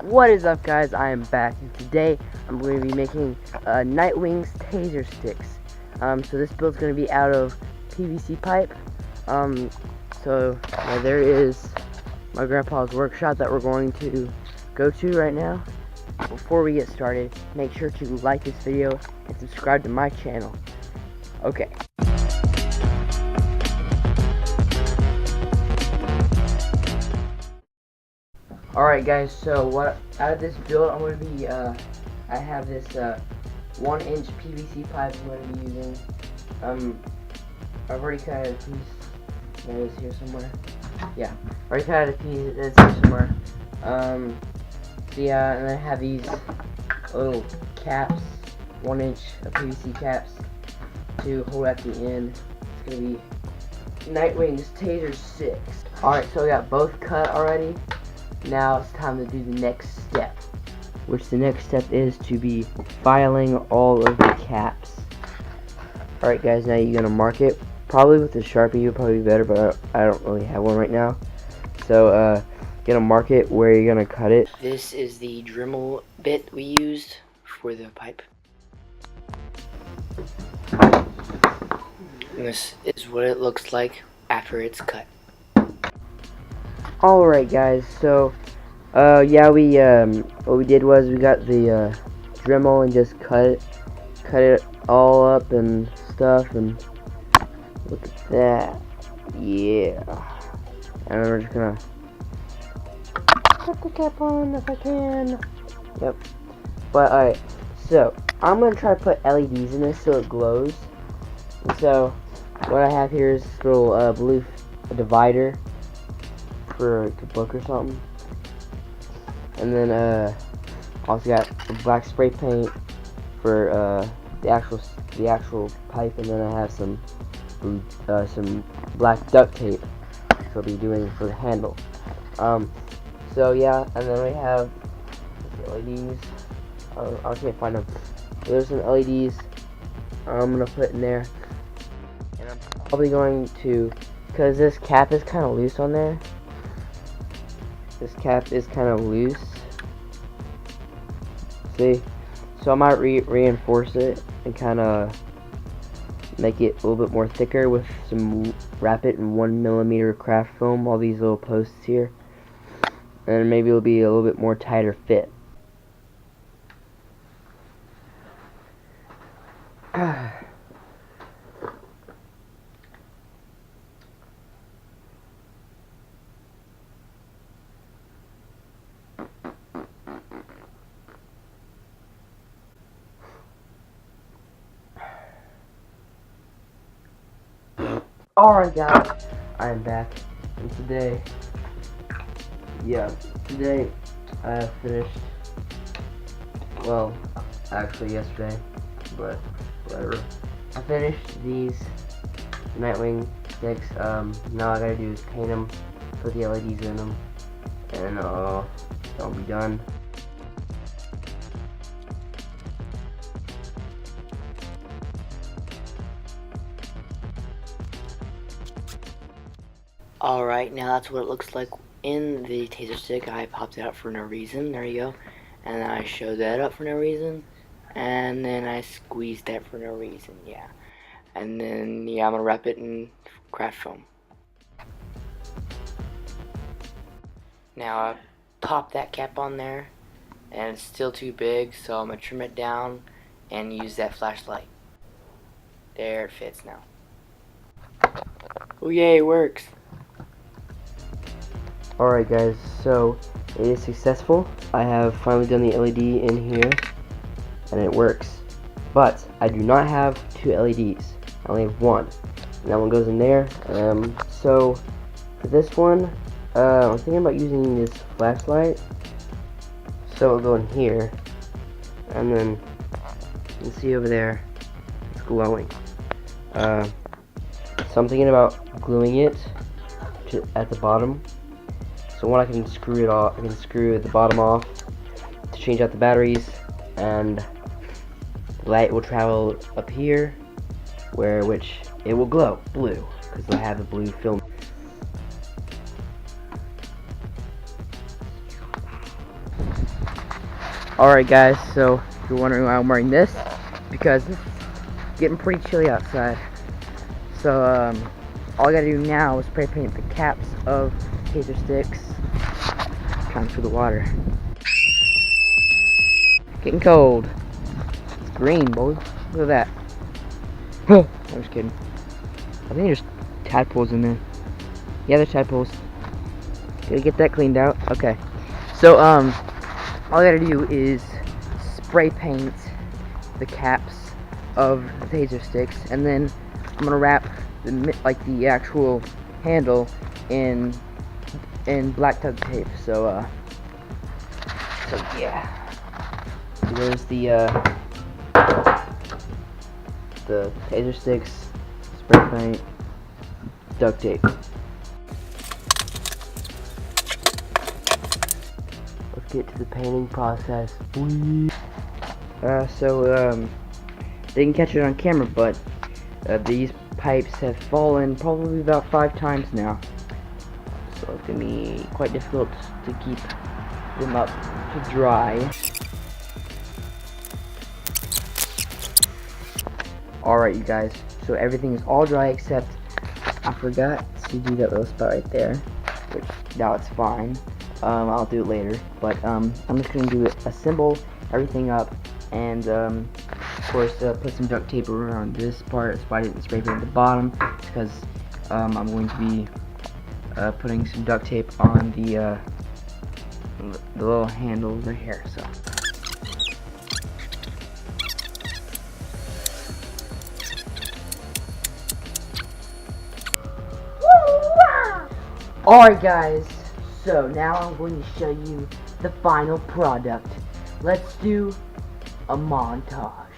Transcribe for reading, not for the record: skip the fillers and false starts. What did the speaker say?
What is up, guys? I am back, and today I'm going to be making Nightwing's taser sticks. So this build's going to be out of PVC pipe. There is my grandpa's workshop that we're going to go to right now. Before we get started, make sure to like this video and subscribe to my channel. Okay. Alright guys, so out of this build I'm going to be, I have this 1-inch PVC pipe I'm going to be using. I've already cut out a piece. There it is here somewhere. Yeah, already cut out a piece, it's here somewhere. And I have these little caps, 1-inch PVC caps to hold at the end. It's going to be Nightwing's taser sticks. Alright, so we got both cut already. Now it's time to do the next step, which the next step is to be filing all of the caps. Alright guys, now you're going to mark it. Probably with a Sharpie would probably be better, but I don't really have one right now. So, gonna mark it where you're gonna cut it. This is the Dremel bit we used for the pipe. And this is what it looks like after it's cut. Alright guys, so what we did was we got the Dremel and just cut it all up and stuff, and look at that. Yeah. And we're just gonna put the cap on if I can. Yep. But alright, so I'm gonna try to put LEDs in this so it glows. And so what I have here is this little blue divider for like a book or something, and then also got a black spray paint for the actual pipe, and then I have some black duct tape so I'll be doing for the handle. So yeah, and then we have LEDs. I can't find them. There's some LEDs I'm gonna put in there, and I'm probably going to, because this cap is kind of loose on there. This cap is kind of loose. See? So I might reinforce it and kind of make it a little bit more thicker with wrap it in 1mm craft foam, all these little posts here. And maybe it'll be a little bit more tighter fit. Alright guys, I'm back, and today I finished, well, actually yesterday, but whatever. I finished these Nightwing sticks. Now all I gotta do is paint them, put the LEDs in them, and I'll be done. Alright, now that's what it looks like in the taser stick. I popped it out for no reason. There you go. And then I showed that up for no reason. And then I squeezed that for no reason. Yeah. And then, yeah, I'm going to wrap it in craft foam. Now I pop that cap on there. And it's still too big, so I'm going to trim it down and use that flashlight. There it fits now. Oh yay, it works. Alright guys, so it is successful. I have finally done the LED in here, and it works. But I do not have 2 LEDs. I only have 1. And that one goes in there. So for this one, I'm thinking about using this flashlight. So it'll go in here, and then you can see over there, it's glowing. So I'm thinking about gluing it at the bottom. So when I can screw it off, I can screw the bottom off to change out the batteries, and the light will travel up here, which it will glow blue because I have the blue film. Alright guys, so if you're wondering why I'm wearing this, because it's getting pretty chilly outside. So all I gotta do now is spray paint the caps of taser sticks. Trying through the water. Getting cold. It's green, boy. Look at that. I'm just kidding. I think there's tadpoles in there. Yeah, there's tadpoles. Gotta get that cleaned out. Okay. So all I gotta do is spray paint the caps of the taser sticks, and then I'm gonna wrap the actual handle in black duct tape. So yeah. So there's the taser sticks, spray paint, duct tape. Let's get to the painting process. Didn't catch it on camera, but these pipes have fallen probably about 5 times now. So it's gonna be quite difficult to keep them up to dry. Alright you guys, so everything is all dry except I forgot to do that little spot right there, which now it's fine. I'll do it later, but I'm just gonna do it, assemble everything up, and of course put some duct tape around this part. That's why I didn't spray paint the bottom, because I'm going to be putting some duct tape on the little handle over here. So alright guys, so now I'm going to show you the final product. Let's do a montage.